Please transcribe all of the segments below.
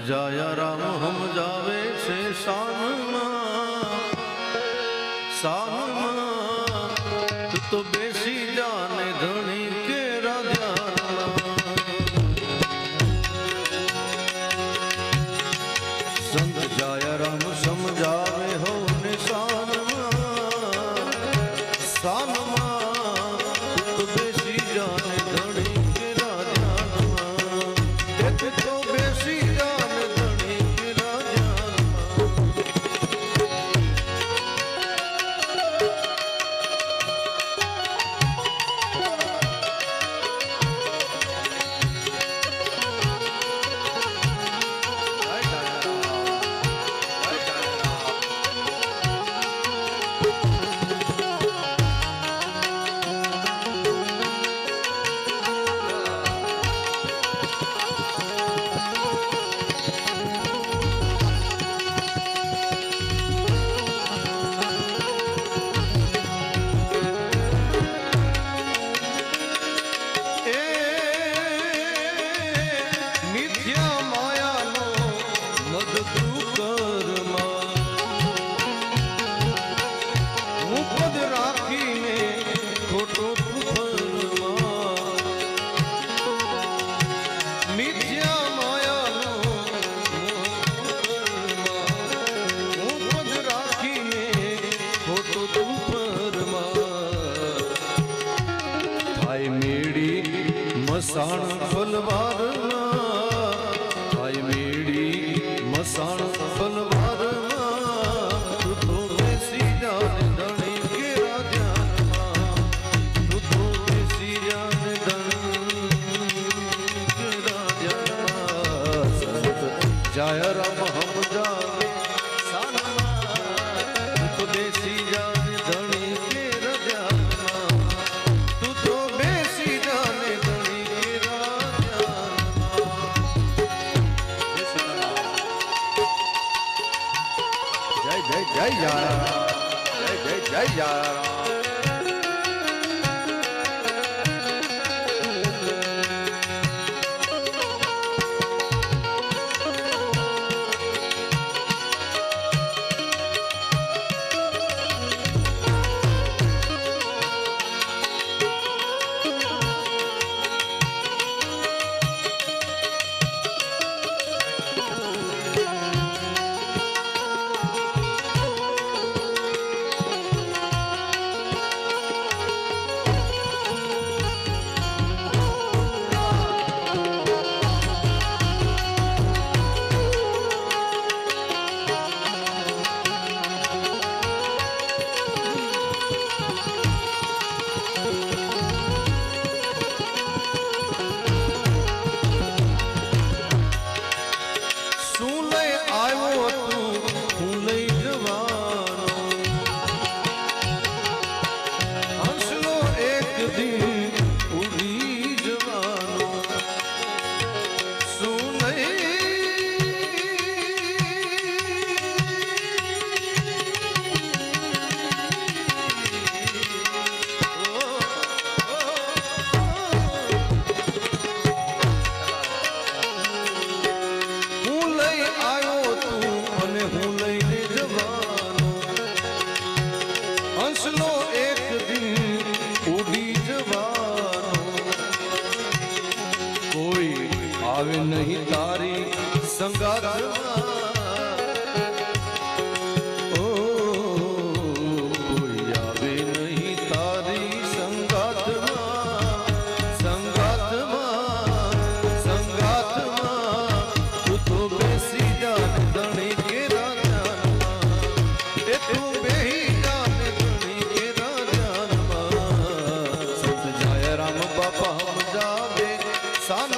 जाया राम हम जावे से शान तू तो बेसी जाने धनी के राजा संत जाया राम समझावे हो निशान तू तो बेसी जाने धनी के राजा तो बेसी जाने धनी के राजा मसाण फलवार भाई मेरी मसाण फलवार तू तो बेसी जाने धनी के राजा तू तो बेसी जाने धनी के राजा जाया राम हम जावे तू तो बेसी जाने धनी के राजा तू तो बेसी जाने जय जय जय जय जय आवे नहीं तारी संगात ओ कोई आवे नहीं तारी संगात तू तो बेसी जान धनी के राजा ए तू बेही जान धनी के राजा संत जाया राम बाबा हम जावे सन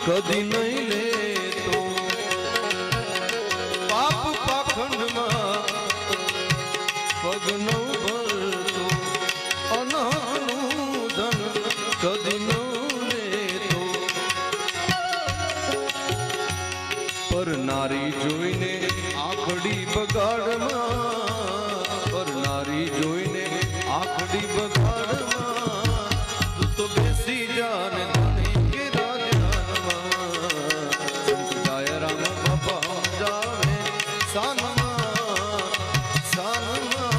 કદી નહીં લેતો પાપ પાખંડમાં પગ ન ભરતો અનાથનું ધન કદી ન લેતો પર નારી જોઈને આખડી બગાડમાં પર નારી જોઈને આખડી બગાડમાં તું તો બેસી જાને ધણી કે રાજાનમાં સંત ગાય રામ બાપા જાવે સાનમાં સાનમાં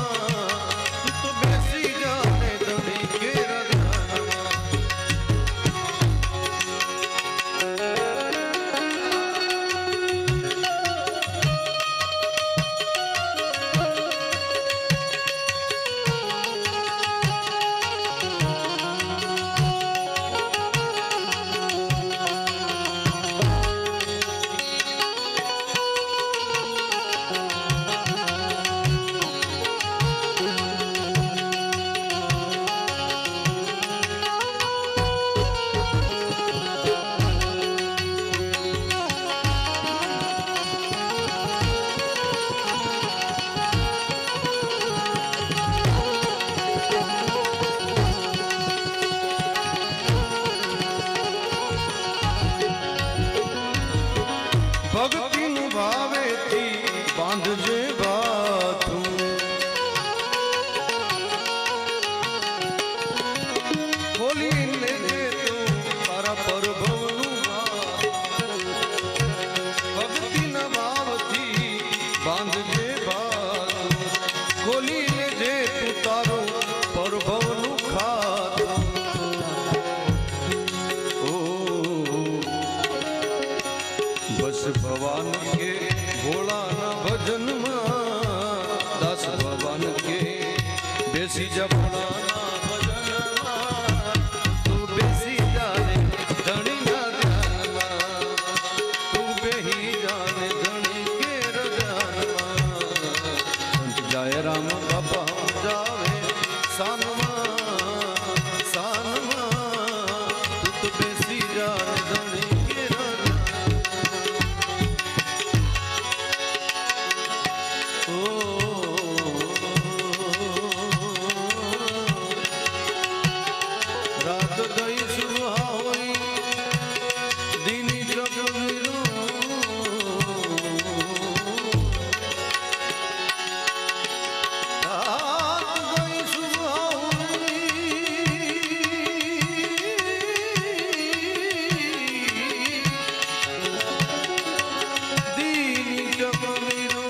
તું તો બેસી જાને ધણી કે રાજાનમાં ભક્તિનું ભાવેથી બાંધજે બાથું ખોલી લેજે તું તારા પરભવનું ભક્તિના ભાવથી બાંધજે બાથું ખોલી લેજે તું તારું પરભવનું ખાતું બસ ભગવાન કે ભોળાના ભજનમાં દાસ ભગવાન કે બેસી જા ભોળાના ભજનમાં તું બેસી જાને ધણીના ધ્યાનમાં તું બેહી જાને ધણી કે રજાનમાં સંત જાય રામ બાપા જાવે સાનમાં સાનમાં તું તો બેસી જાને ધણી રાત ગઈ સુહાવઈ દીની જગવીરો રાત ગઈ સુહાવઈ દીની જગવીરો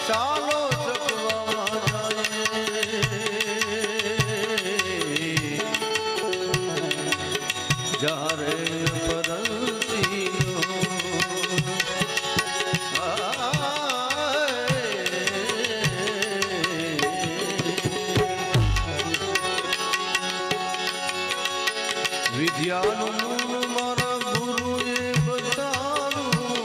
ચાલો ચકવામાં જારે પરંતીનો વિદ્યાનું મૂળ મારા ગુરુએ બતાવ્યું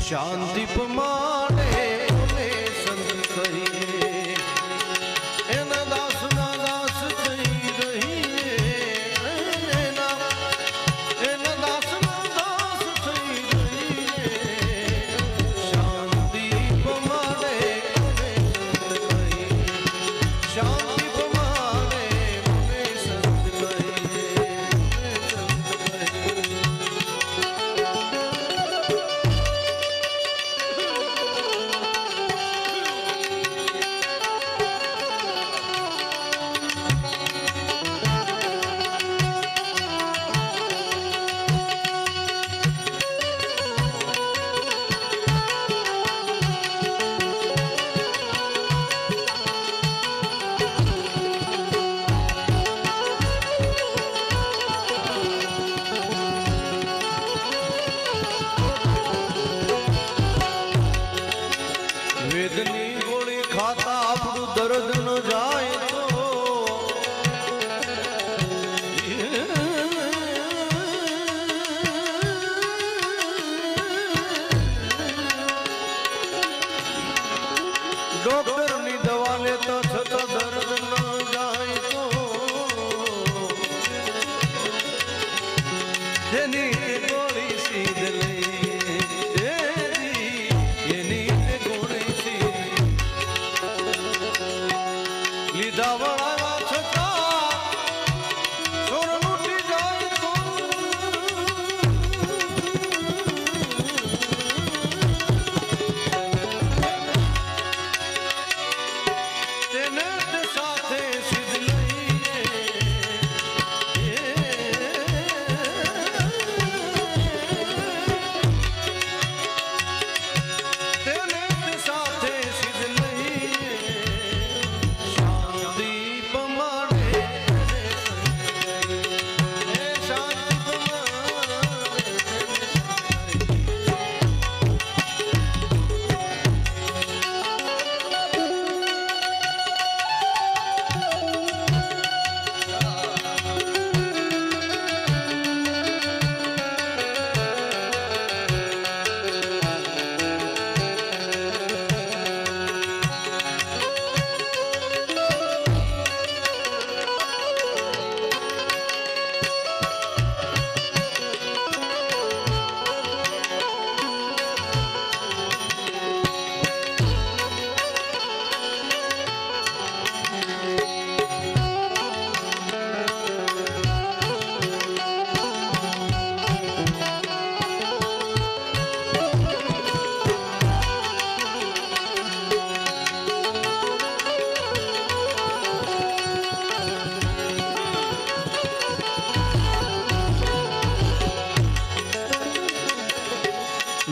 શાંતિ પમાડે ઓને સંત કહીએ એના દાસના દાસ થઈ રહીએ એના દાસના દાસ થઈ જેની તે ગોળી સીધ લઈ એની તે ગોળી સીધ લીધા વળાવા છતાં સોર લૂટી જાય તો તેને તે સાથે સીધ લઈને તેને તે સાથે સીધ લઈને શાંતિ પમાડે શાંતિ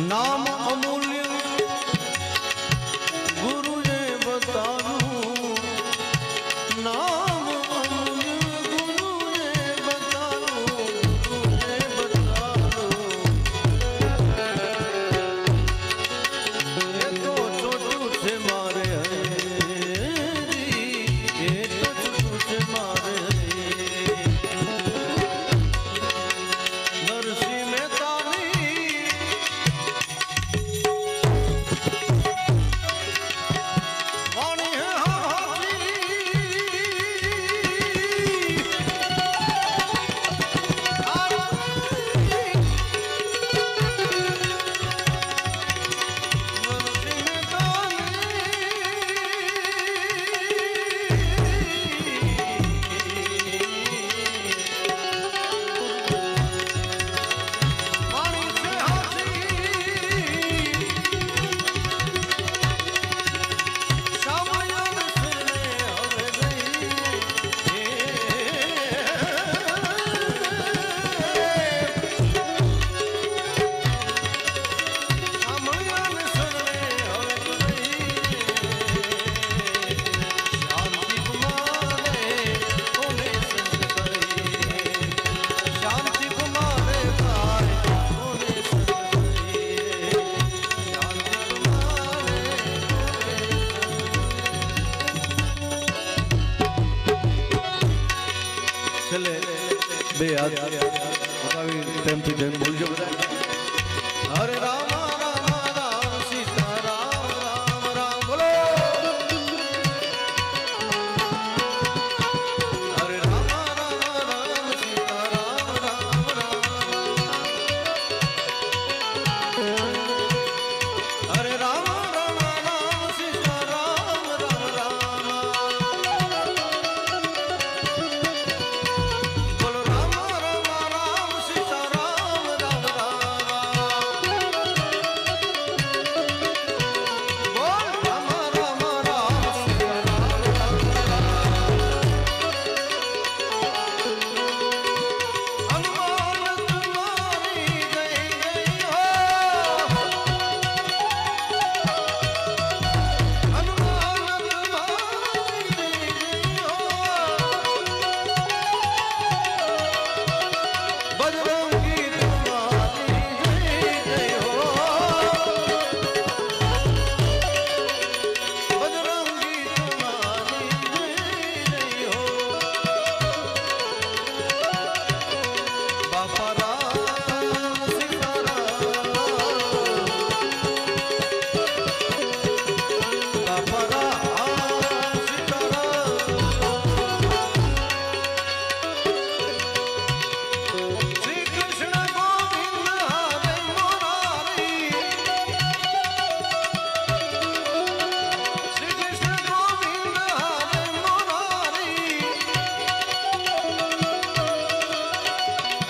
નામ અમૂલ્ય ગુરુએ બતાવ્યું નામ અમૂલ્ય ગુરુએ બતાવ્યું એ તો છોટું છે મારે હરી એ તો છોટું છે મારે નરસિંહ મહેતાની છેલ્લે બે હાથ પકાવી પ્રેમથી જય બોલજો બધા હરે રામ રામ રામ સીતા રામ રામ રામ બોલો હરે રામ રામ રામ સીતા રામ રામ રામ હરે રામ રામ રામ સીતા રામ રામ રામ બોલો રામ રામ રામ સીતા રામ રામ રામ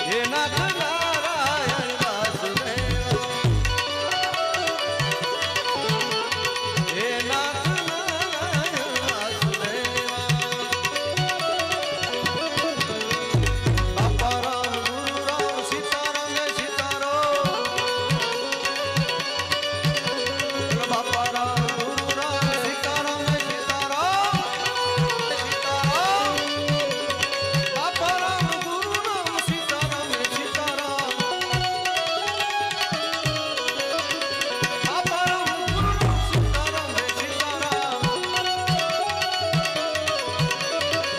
હે નાથ નારાયણ વાસુદેવ હે નાથ નારાયણ વાસુદેવ બાપા રામ ગુરુ રામ સીતારામ જય સીતારામ બાપા રામ ગુરુ રામ સીતારામ જય સીતારામ સીતારામ બાપા રામ ગુરુ રામ સીતારામ જય સીતારામ બાપા રામ ગુરુ રામ સીતારામ જય સીતારામ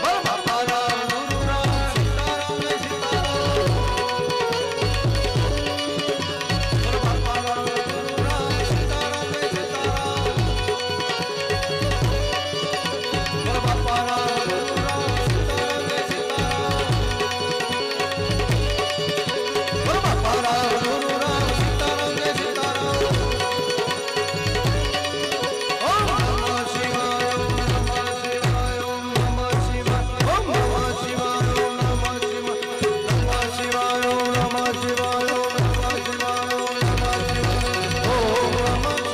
બોલ બાપા રામ ગુરુ રામ સીતારામ જય સીતારામ બોલ બાપા રામ ગુરુ રામ સીતારામ જય સીતારામ બોલ બાપા રામ ગુરુ રામ સીતારામ જય સીતારામ બોલ બાપા રામ ગુરુ રામ સીતારામ જય સીતારામ ઓમ નમઃ શિવાય ઓમ નમઃ શિવાય ઓમ નમઃ શિવાય ઓમ નમઃ શિવાય ઓમ નમઃ શિવાય ઓમ નમઃ શિવાય ઓમ નમઃ શિવાય ઓમ નમઃ શિવાય ઓમ નમઃ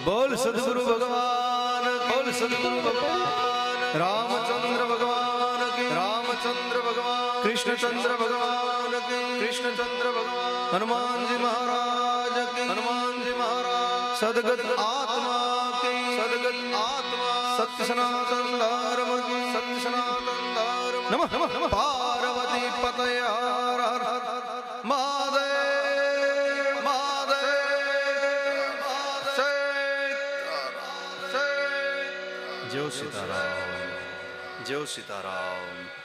બોલ સદગુરુ ભગવાન બોલ સદગુરુ ભગવાન રામચંદ્ર ભગવાન કી રામચંદ્ર ભગવાન કૃષ્ણચંદ્ર ભગવાન કી કૃષ્ણચંદ્ર ભગવાન હનુમાનજી મહારાજ કી હનુમાનજી મહારાજ સદગત આત્મા કી સદગત આત્મા સત્ય સનાતન ધર્મ કી સત્ય સનાતન ધર્મ નમઃ નમઃ પાર્વતી પતય હર હર મહાદેવ મહાદેવ જય સીતારામ જય સીતારામ